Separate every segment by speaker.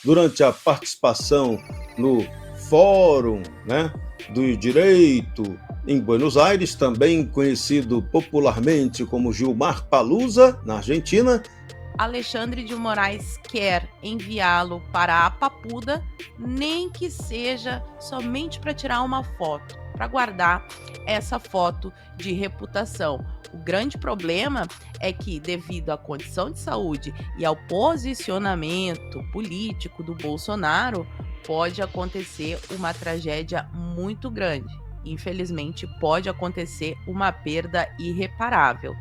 Speaker 1: durante a participação no Fórum, do Direito em Buenos Aires, também conhecido popularmente como Gilmar Palusa, na Argentina.
Speaker 2: Alexandre de Moraes quer enviá-lo para a Papuda, nem que seja somente para tirar uma foto, para guardar essa foto de reputação. O grande problema é que, devido à condição de saúde e ao posicionamento político do Bolsonaro, pode acontecer uma tragédia muito grande. Infelizmente, pode acontecer uma perda irreparável.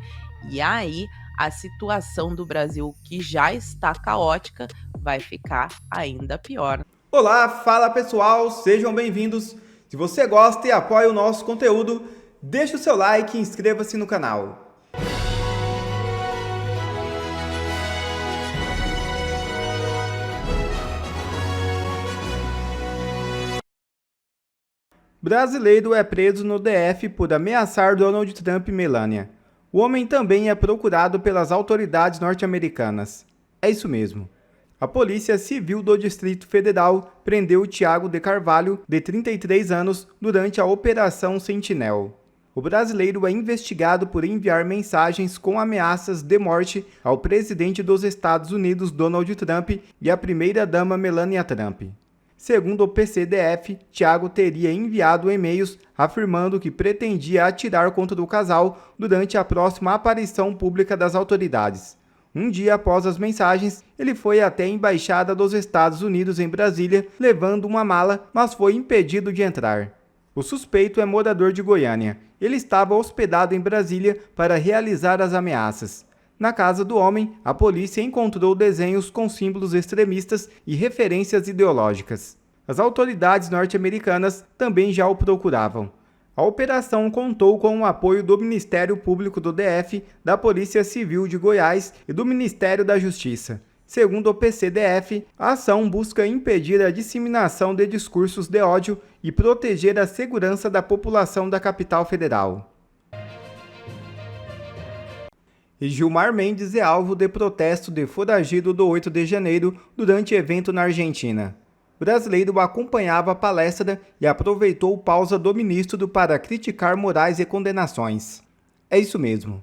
Speaker 2: E aí, a situação do Brasil, que já está caótica, vai ficar ainda pior.
Speaker 3: Olá, fala pessoal, sejam bem-vindos. Se você gosta e apoia o nosso conteúdo, deixe o seu like e inscreva-se no canal. Brasileiro é preso no DF por ameaçar Donald Trump e Melania. O homem também é procurado pelas autoridades norte-americanas. É isso mesmo. A Polícia Civil do Distrito Federal prendeu Thiago de Carvalho, de 33 anos, durante a Operação Sentinel. O brasileiro é investigado por enviar mensagens com ameaças de morte ao presidente dos Estados Unidos, Donald Trump, e à primeira-dama Melania Trump. Segundo o PCDF, Thiago teria enviado e-mails afirmando que pretendia atirar contra o casal durante a próxima aparição pública das autoridades. Um dia após as mensagens, ele foi até a Embaixada dos Estados Unidos em Brasília, levando uma mala, mas foi impedido de entrar. O suspeito é morador de Goiânia. Ele estava hospedado em Brasília para realizar as ameaças. Na casa do homem, a polícia encontrou desenhos com símbolos extremistas e referências ideológicas. As autoridades norte-americanas também já o procuravam. A operação contou com o apoio do Ministério Público do DF, da Polícia Civil de Goiás e do Ministério da Justiça. Segundo o PCDF, a ação busca impedir a disseminação de discursos de ódio e proteger a segurança da população da capital federal. E Gilmar Mendes é alvo de protesto de foragido do 8 de janeiro durante evento na Argentina. O brasileiro acompanhava a palestra e aproveitou pausa do ministro para criticar morais e condenações. É isso mesmo.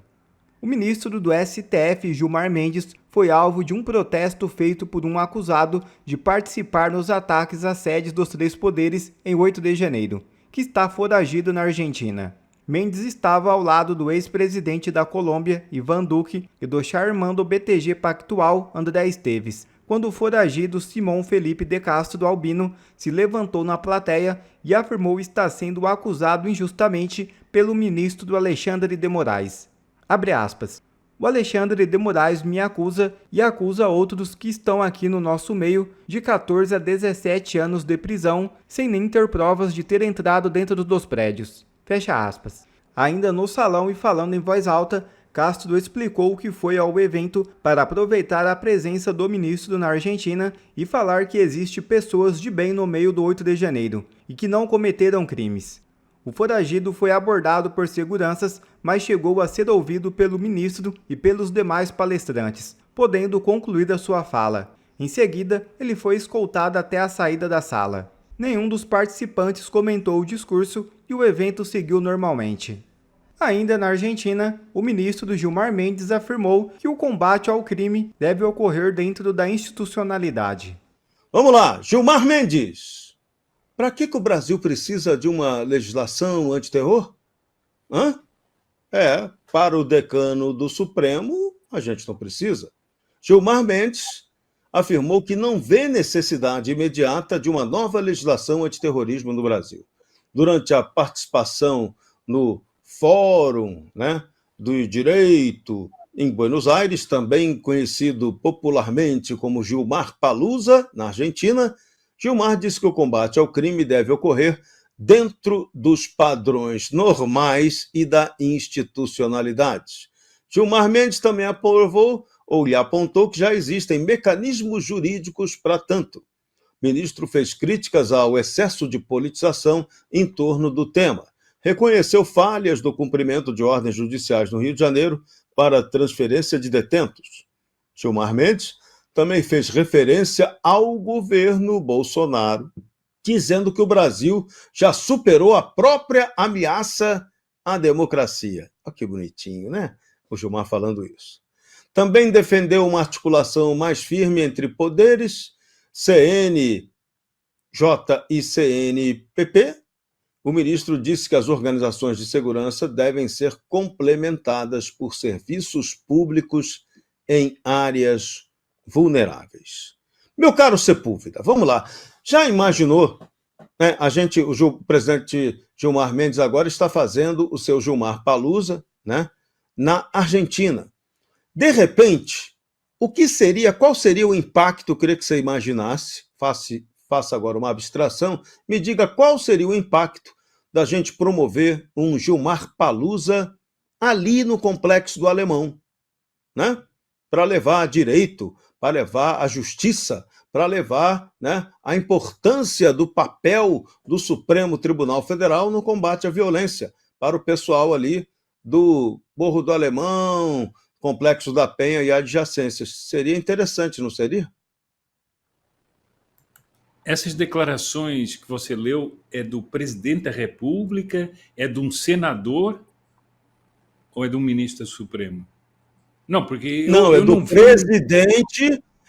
Speaker 3: O ministro do STF, Gilmar Mendes, foi alvo de um protesto feito por um acusado de participar nos ataques às sedes dos três poderes em 8 de janeiro, que está foragido na Argentina. Mendes estava ao lado do ex-presidente da Colômbia, Ivan Duque, e do charmando BTG Pactual, André Esteves, quando o foragido Simão Felipe de Castro Albino se levantou na plateia e afirmou estar sendo acusado injustamente pelo ministro Alexandre de Moraes. Abre aspas. O Alexandre de Moraes me acusa e acusa outros que estão aqui no nosso meio de 14 a 17 anos de prisão, sem nem ter provas de ter entrado dentro dos prédios. Fecha aspas. Ainda no salão e falando em voz alta, Castro explicou que foi ao evento para aproveitar a presença do ministro na Argentina e falar que existe pessoas de bem no meio do 8 de janeiro e que não cometeram crimes. O foragido foi abordado por seguranças, mas chegou a ser ouvido pelo ministro e pelos demais palestrantes, podendo concluir a sua fala. Em seguida, ele foi escoltado até a saída da sala. Nenhum dos participantes comentou o discurso e o evento seguiu normalmente. Ainda na Argentina, o ministro Gilmar Mendes afirmou que o combate ao crime deve ocorrer dentro da institucionalidade.
Speaker 1: Vamos lá, Gilmar Mendes! Para que o Brasil precisa de uma legislação antiterror? Para o decano do Supremo, a gente não precisa. Gilmar Mendes afirmou que não vê necessidade imediata de uma nova legislação antiterrorismo no Brasil. Durante a participação no Fórum do Direito em Buenos Aires, também conhecido popularmente como Gilmar Palusa, na Argentina, Gilmar disse que o combate ao crime deve ocorrer dentro dos padrões normais e da institucionalidade. Gilmar Mendes também aprovou ou lhe apontou que já existem mecanismos jurídicos para tanto. O ministro fez críticas ao excesso de politização em torno do tema. Reconheceu falhas do cumprimento de ordens judiciais no Rio de Janeiro para transferência de detentos. Gilmar Mendes também fez referência ao governo Bolsonaro, dizendo que o Brasil já superou a própria ameaça à democracia. Olha que bonitinho, né? O Gilmar falando isso. Também defendeu uma articulação mais firme entre poderes, CNJ e CNPP. O ministro disse que as organizações de segurança devem ser complementadas por serviços públicos em áreas vulneráveis. Meu caro Sepúlveda, vamos lá. Já imaginou, né, o presidente Gilmar Mendes agora está fazendo o seu Gilmar Palusa, né, na Argentina. De repente, qual seria o impacto, eu queria que você imaginasse, faça agora uma abstração, me diga qual seria o impacto da gente promover um Gilmar Palusa ali no Complexo do Alemão, né? Para levar direito, para levar a justiça, para levar, né, a importância do papel do Supremo Tribunal Federal no combate à violência para o pessoal ali do Morro do Alemão, Complexo da Penha e adjacências. Seria interessante, não seria?
Speaker 4: Essas declarações que você leu é do presidente da República, é de um senador ou é de um ministro do Supremo? Não, porque
Speaker 1: Não,
Speaker 4: eu não vi.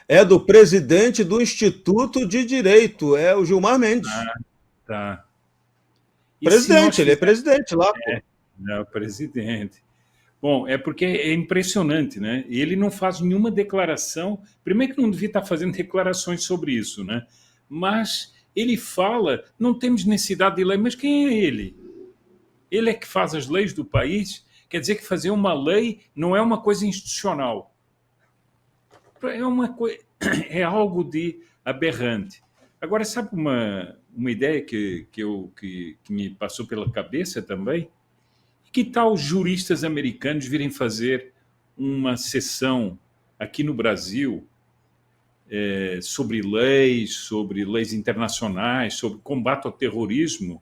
Speaker 1: É do presidente do Instituto de Direito, é o Gilmar Mendes.
Speaker 4: Tá.
Speaker 1: Presidente, ele é presidente lá, pô.
Speaker 4: Não, presidente. Bom, é porque é impressionante, né? Ele não faz nenhuma declaração. Primeiro que não devia estar fazendo declarações sobre isso, né? Mas ele fala, não temos necessidade de lei, mas quem é ele? Ele é que faz as leis do país? Quer dizer que fazer uma lei não é uma coisa institucional. É algo de aberrante. Agora, sabe uma ideia que me passou pela cabeça também? Que tal os juristas americanos virem fazer uma sessão aqui no Brasil sobre leis internacionais, sobre combate ao terrorismo,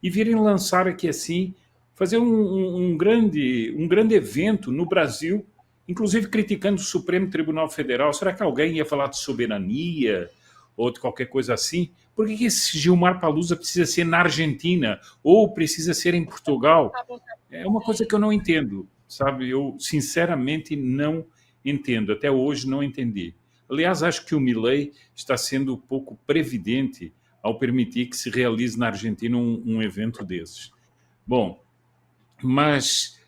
Speaker 4: e virem lançar aqui assim, fazer um grande evento no Brasil, inclusive criticando o Supremo Tribunal Federal. Será que alguém ia falar de soberania ou de qualquer coisa assim? Por que esse Gilmar Palusa precisa ser na Argentina ou precisa ser em Portugal? É uma coisa que eu não entendo, sabe? Eu, sinceramente, não entendo. Até hoje não entendi. Aliás, acho que o Milei está sendo pouco previdente ao permitir que se realize na Argentina um evento desses. Bom, mas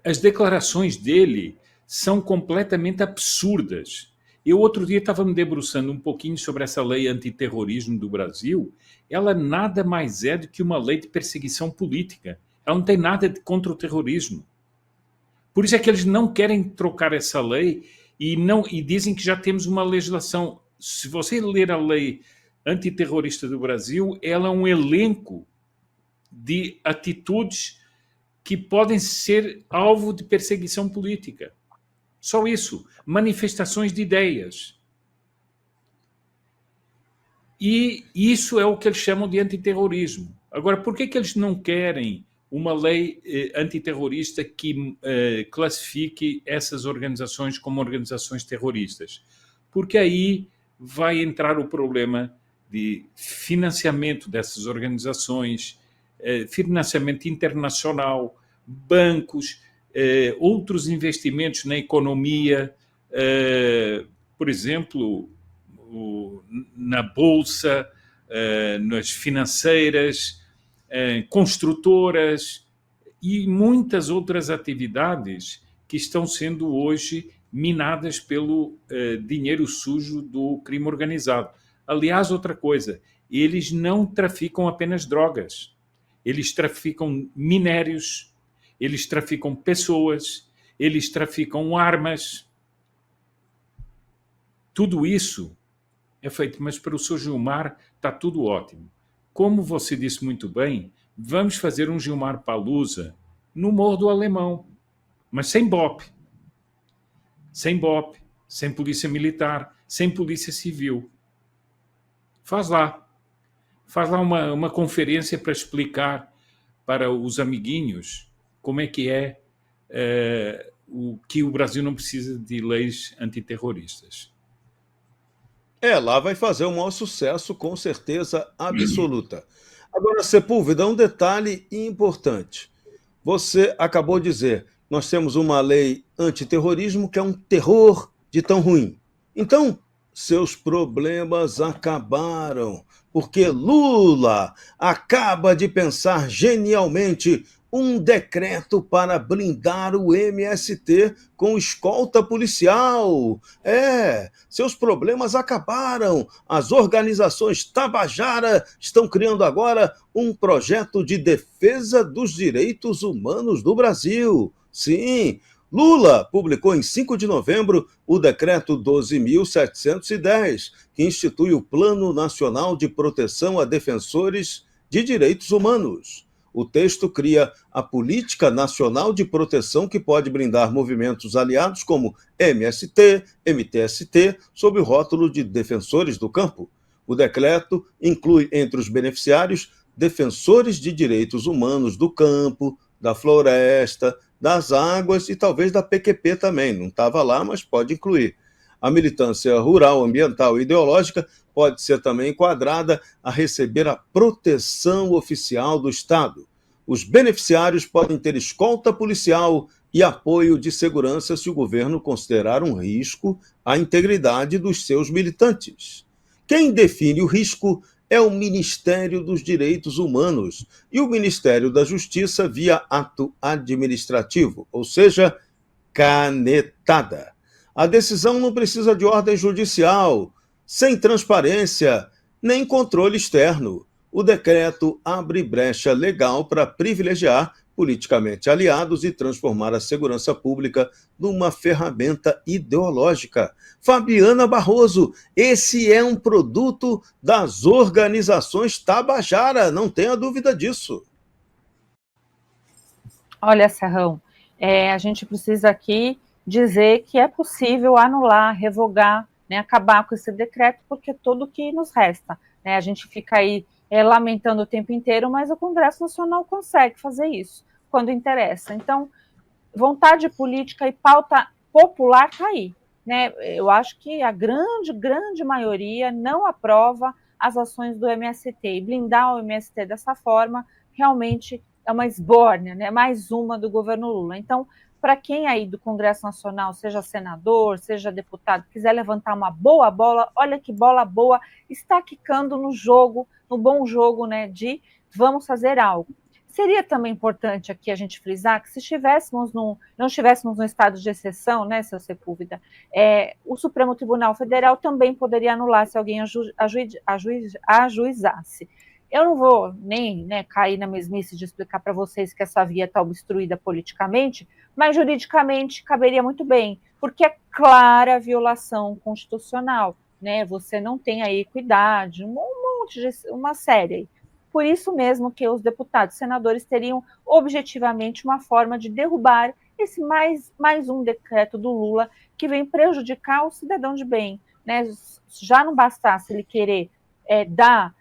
Speaker 4: as declarações dele são completamente absurdas. Eu, outro dia, estava me debruçando um pouquinho sobre essa lei antiterrorismo do Brasil. Ela nada mais é do que uma lei de perseguição política. Ela não tem nada contra o terrorismo. Por isso é que eles não querem trocar essa lei e dizem que já temos uma legislação. Se você ler a lei antiterrorista do Brasil, ela é um elenco de atitudes que podem ser alvo de perseguição política. Só isso. Manifestações de ideias. E isso é o que eles chamam de antiterrorismo. Agora, por que eles não querem uma lei antiterrorista que classifique essas organizações como organizações terroristas? Porque aí vai entrar o problema de financiamento dessas organizações, financiamento internacional, bancos, outros investimentos na economia, por exemplo, na bolsa, nas financeiras, construtoras e muitas outras atividades que estão sendo hoje minadas pelo dinheiro sujo do crime organizado. Aliás, outra coisa, eles não traficam apenas drogas, eles traficam minérios, eles traficam pessoas, eles traficam armas. Tudo isso é feito, mas para o Sr. Gilmar está tudo ótimo. Como você disse muito bem, vamos fazer um Gilmar Palusa no Morro do Alemão, mas sem BOP. Sem BOP, sem polícia militar, sem polícia civil. Faz lá uma conferência para explicar para os amiguinhos como é que o Brasil não precisa de leis antiterroristas.
Speaker 1: Lá vai fazer o maior sucesso, com certeza absoluta. Agora, Sepúlveda, um detalhe importante. Você acabou de dizer, nós temos uma lei antiterrorismo que é um terror de tão ruim. Então, seus problemas acabaram, porque Lula acaba de pensar genialmente um decreto para blindar o MST com escolta policial. Seus problemas acabaram. As organizações Tabajara estão criando agora um projeto de defesa dos direitos humanos do Brasil. Sim, Lula publicou em 5 de novembro o decreto 12.710, que institui o Plano Nacional de Proteção a Defensores de Direitos Humanos. O texto cria a Política Nacional de Proteção, que pode blindar movimentos aliados como MST, MTST, sob o rótulo de defensores do campo. O decreto inclui entre os beneficiários defensores de direitos humanos do campo, da floresta, das águas e talvez da PQP também. Não estava lá, mas pode incluir. A militância rural, ambiental e ideológica pode ser também enquadrada a receber a proteção oficial do Estado. Os beneficiários podem ter escolta policial e apoio de segurança se o governo considerar um risco à integridade dos seus militantes. Quem define o risco é o Ministério dos Direitos Humanos e o Ministério da Justiça via ato administrativo, ou seja, canetada. A decisão não precisa de ordem judicial, sem transparência, nem controle externo. O decreto abre brecha legal para privilegiar politicamente aliados e transformar a segurança pública numa ferramenta ideológica. Fabiana Barroso, esse é um produto das organizações Tabajara, não tenha dúvida disso.
Speaker 5: Olha, Serrão, a gente precisa aqui dizer que é possível anular, revogar, né, acabar com esse decreto, porque é tudo que nos resta. Né? A gente fica aí lamentando o tempo inteiro, mas o Congresso Nacional consegue fazer isso quando interessa. Então, vontade política e pauta popular está aí. Né? Eu acho que a grande maioria não aprova as ações do MST, e blindar o MST dessa forma realmente é uma esbórnia, né? Mais uma do governo Lula. Então, para quem aí do Congresso Nacional, seja senador, seja deputado, quiser levantar uma boa bola, olha que bola boa, está quicando no jogo, no bom jogo, né, de vamos fazer algo. Seria também importante aqui a gente frisar que se não estivéssemos no estado de exceção, né, seu Sepúlveda, o Supremo Tribunal Federal também poderia anular se alguém ajuizasse. Eu não vou nem cair na mesmice de explicar para vocês que essa via está obstruída politicamente, mas juridicamente caberia muito bem, porque é clara violação constitucional, né? Você não tem a equidade, uma série aí. Por isso mesmo que os deputados e senadores teriam objetivamente uma forma de derrubar esse mais um decreto do Lula que vem prejudicar o cidadão de bem. Né? Já não bastasse ele querer dar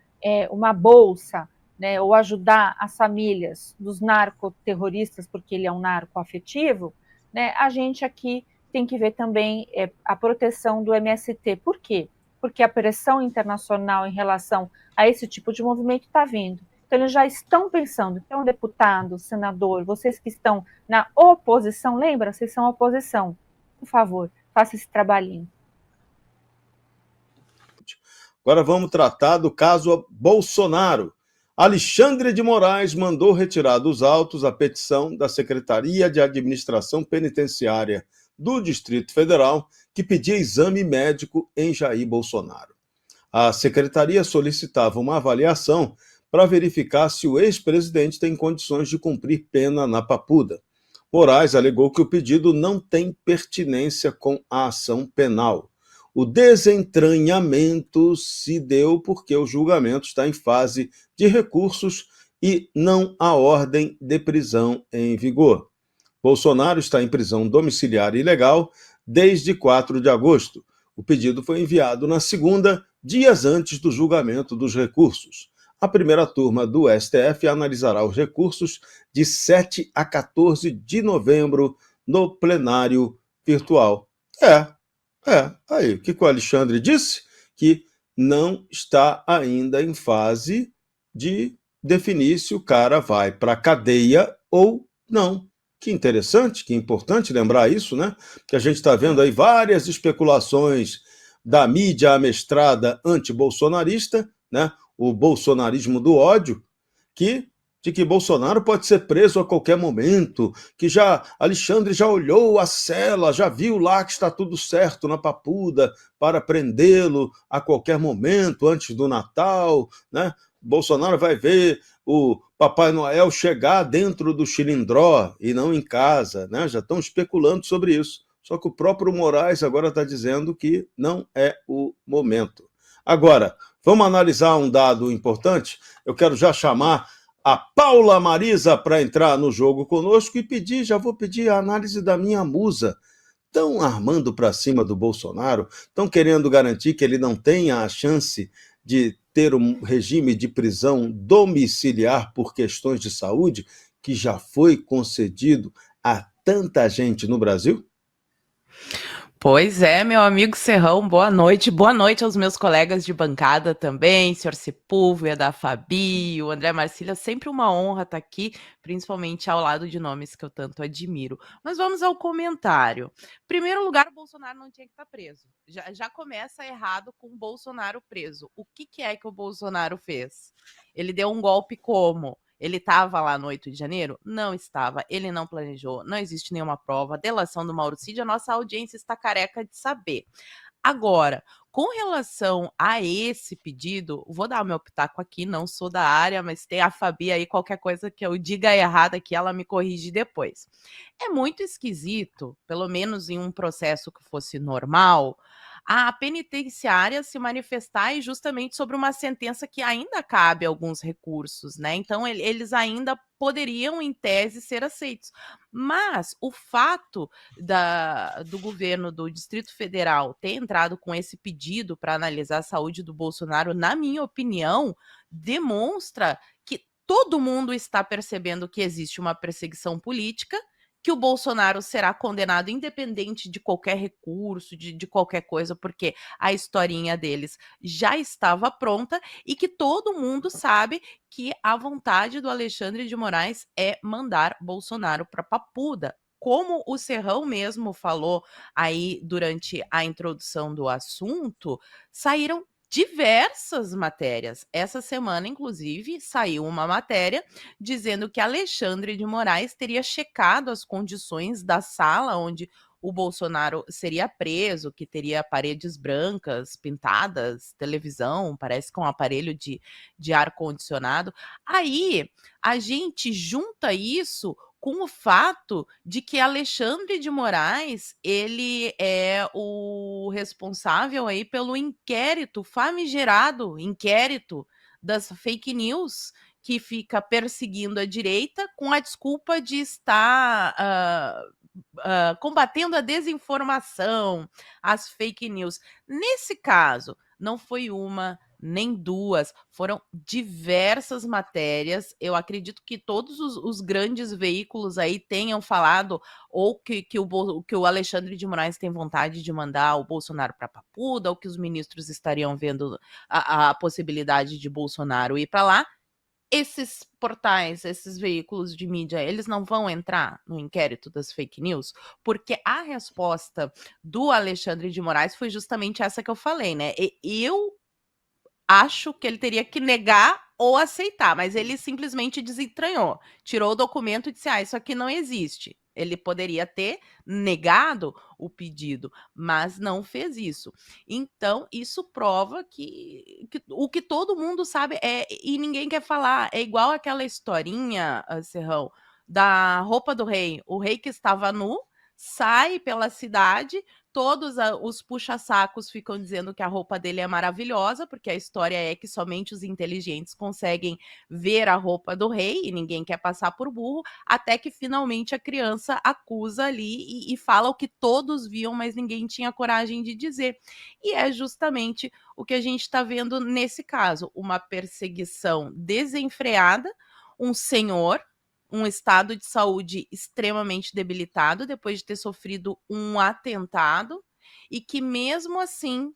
Speaker 5: uma bolsa, né, ou ajudar as famílias dos narcoterroristas, porque ele é um narcoafetivo, né, a gente aqui tem que ver também a proteção do MST. Por quê? Porque a pressão internacional em relação a esse tipo de movimento está vindo. Então, eles já estão pensando, então, deputado, senador, vocês que estão na oposição, lembra? Vocês são oposição. Por favor, faça esse trabalhinho.
Speaker 1: Agora vamos tratar do caso Bolsonaro. Alexandre de Moraes mandou retirar dos autos a petição da Secretaria de Administração Penitenciária do Distrito Federal, que pedia exame médico em Jair Bolsonaro. A secretaria solicitava uma avaliação para verificar se o ex-presidente tem condições de cumprir pena na Papuda. Moraes alegou que o pedido não tem pertinência com a ação penal. O desentranhamento se deu porque o julgamento está em fase de recursos e não há ordem de prisão em vigor. Bolsonaro está em prisão domiciliar ilegal desde 4 de agosto. O pedido foi enviado na segunda, dias antes do julgamento dos recursos. A primeira turma do STF analisará os recursos de 7 a 14 de novembro no plenário virtual. Aí, o que o Alexandre disse? que não está ainda em fase de definir se o cara vai para a cadeia ou não. Que interessante, que importante lembrar isso, né? Que a gente está vendo aí várias especulações da mídia amestrada anti-bolsonarista, né? O bolsonarismo do ódio, de que Bolsonaro pode ser preso a qualquer momento, que Alexandre já olhou a cela, já viu lá que está tudo certo na Papuda para prendê-lo a qualquer momento, antes do Natal, né? Bolsonaro vai ver o Papai Noel chegar dentro do Chilindró e não em casa, né? Já estão especulando sobre isso. Só que o próprio Moraes agora está dizendo que não é o momento. Agora, vamos analisar um dado importante? Eu quero já chamar a Paula Marisa para entrar no jogo conosco e já vou pedir a análise da minha musa. Estão armando para cima do Bolsonaro, estão querendo garantir que ele não tenha a chance de ter um regime de prisão domiciliar por questões de saúde, que já foi concedido a tanta gente no Brasil?
Speaker 2: Pois é, meu amigo Serrão, boa noite. Boa noite aos meus colegas de bancada também, senhor Sepúlveda, Fabi, o André Marcília. Sempre uma honra estar aqui, principalmente ao lado de nomes que eu tanto admiro. Mas vamos ao comentário. Em primeiro lugar, o Bolsonaro não tinha que estar preso. Já começa errado com o Bolsonaro preso. O que é que o Bolsonaro fez? Ele deu um golpe como? Ele estava lá no 8 de janeiro? Não estava. Ele não planejou. Não existe nenhuma prova. Delação do Mauro Cid, a nossa audiência está careca de saber. Agora, com relação a esse pedido, vou dar o meu pitaco aqui, não sou da área, mas tem a Fabi aí, qualquer coisa que eu diga errada aqui, ela me corrige depois. É muito esquisito, pelo menos em um processo que fosse normal, a penitenciária se manifestar justamente sobre uma sentença que ainda cabe alguns recursos, né? Então, eles ainda poderiam, em tese, ser aceitos. Mas o fato do governo do Distrito Federal ter entrado com esse pedido para analisar a saúde do Bolsonaro, na minha opinião, demonstra que todo mundo está percebendo que existe uma perseguição política, que o Bolsonaro será condenado independente de qualquer recurso, de qualquer coisa, porque a historinha deles já estava pronta e que todo mundo sabe que a vontade do Alexandre de Moraes é mandar Bolsonaro para Papuda. Como o Serrão mesmo falou aí durante a introdução do assunto, saíram diversas matérias. Essa semana, inclusive, saiu uma matéria dizendo que Alexandre de Moraes teria checado as condições da sala onde o Bolsonaro seria preso, que teria paredes brancas, pintadas, televisão, parece com um aparelho de ar-condicionado. Aí a gente junta isso com o fato de que Alexandre de Moraes, ele é o responsável aí pelo inquérito, famigerado inquérito das fake news, que fica perseguindo a direita com a desculpa de estar combatendo a desinformação, as fake news. Nesse caso, não foi uma nem duas, foram diversas matérias. Eu acredito que todos os grandes veículos aí tenham falado ou que o Alexandre de Moraes tem vontade de mandar o Bolsonaro para Papuda, ou que os ministros estariam vendo a possibilidade de Bolsonaro ir para lá. Esses portais, esses veículos de mídia, eles não vão entrar no inquérito das fake news, porque a resposta do Alexandre de Moraes foi justamente essa que eu falei, né? Eu acho que ele teria que negar ou aceitar, mas ele simplesmente desentranhou, tirou o documento e disse: isso aqui não existe. Ele poderia ter negado o pedido, mas não fez isso. Então, isso prova que o que todo mundo sabe e ninguém quer falar. É igual aquela historinha, Serrão, da roupa do rei. O rei que estava nu sai pela cidade, todos os puxa-sacos ficam dizendo que a roupa dele é maravilhosa, porque a história é que somente os inteligentes conseguem ver a roupa do rei e ninguém quer passar por burro, até que finalmente a criança acusa ali e fala o que todos viam, mas ninguém tinha coragem de dizer. E é justamente o que a gente está vendo nesse caso, uma perseguição desenfreada, um senhor, um estado de saúde extremamente debilitado depois de ter sofrido um atentado e que mesmo assim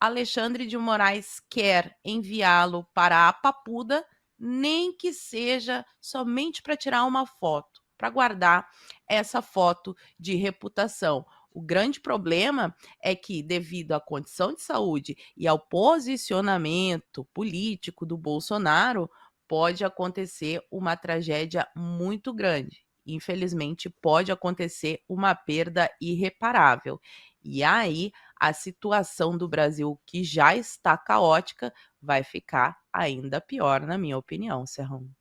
Speaker 2: Alexandre de Moraes quer enviá-lo para a Papuda, nem que seja somente para tirar uma foto, para guardar essa foto de reputação. O grande problema é que, devido à condição de saúde e ao posicionamento político do Bolsonaro, pode acontecer uma tragédia muito grande. Infelizmente, pode acontecer uma perda irreparável. E aí, a situação do Brasil, que já está caótica, vai ficar ainda pior, na minha opinião, Serrão.